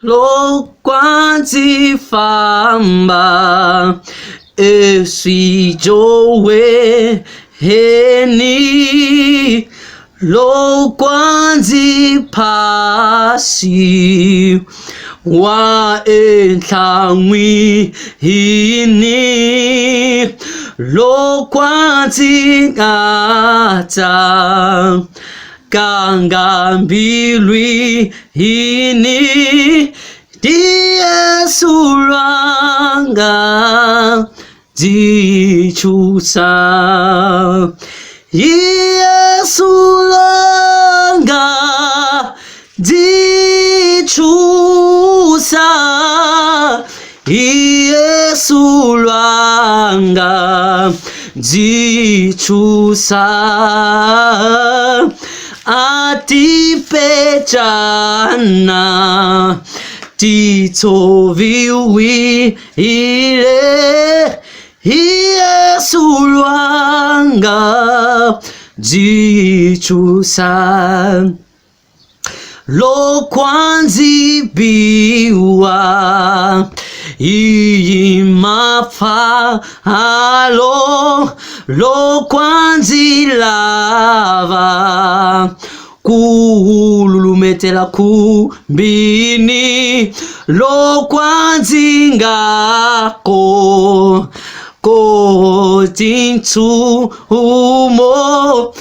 Lokwazifamba esijowe heni lokwazipasi wa enhlangwi hini lokwazingata kangambilwi hini diesulwanga dichusa diesulwanga dichusa diesulwanga dichusa atipechana titoviwi ile Yesulwanga jichusa lokwanzibiwa iyimafalo lokwanzilava kululumetela kumbini lokwanzingako kotintu umo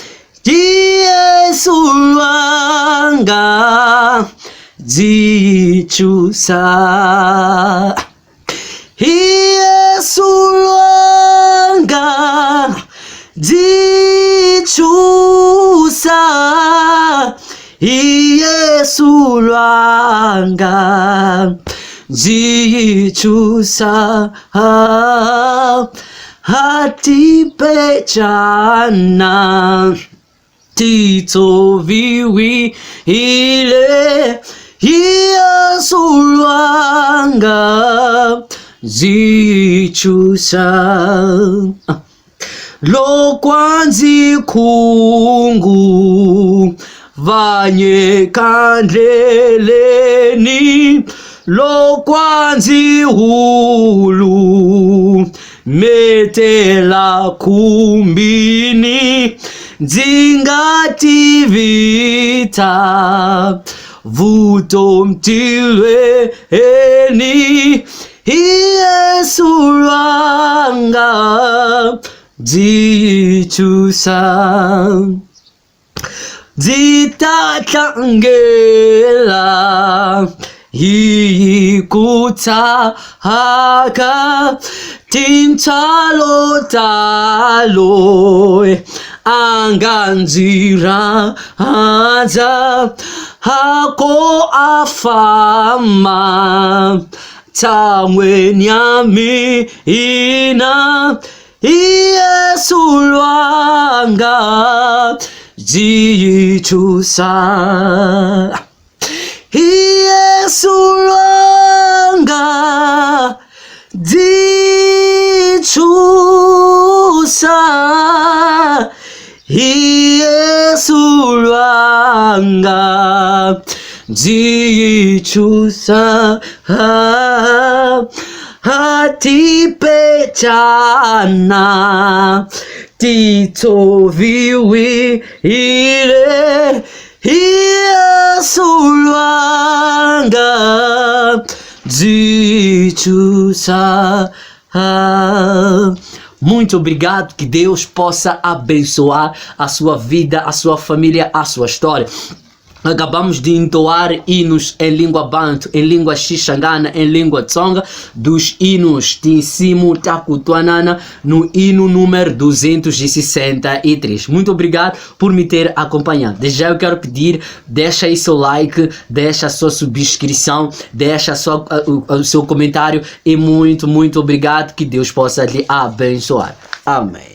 Yesulwanga jichusa Yesulwanga jichusa Yesulwanga jichusa hatipechana titoviwi ile Yesulwanga jichusa lokwanzikungu vanye kandleleni lokwanzihulu metela kumbini dzingativita vutomtilweni Yesulwanga jichusa dzitatangela hikutahaka tintalo talo anganzira aza hako afama tamwenyami ina Yesulwanga jichusa Yesulwanga jichusa Yesulwanga jichusa hatipechana titoviwi ile Yesulwanga jichusa. Muito obrigado, que Deus possa abençoar a sua vida, a sua família, a sua história. Acabamos de entoar hinos em língua bantu, em língua xixangana, em língua tsonga, dos hinos Tinsimu Takutuanana, no hino número 263. Muito obrigado por me ter acompanhado. Desde já eu quero pedir, deixa aí seu like, deixa a sua subscrição, deixa o seu comentário e muito obrigado, que Deus possa lhe abençoar. Amém.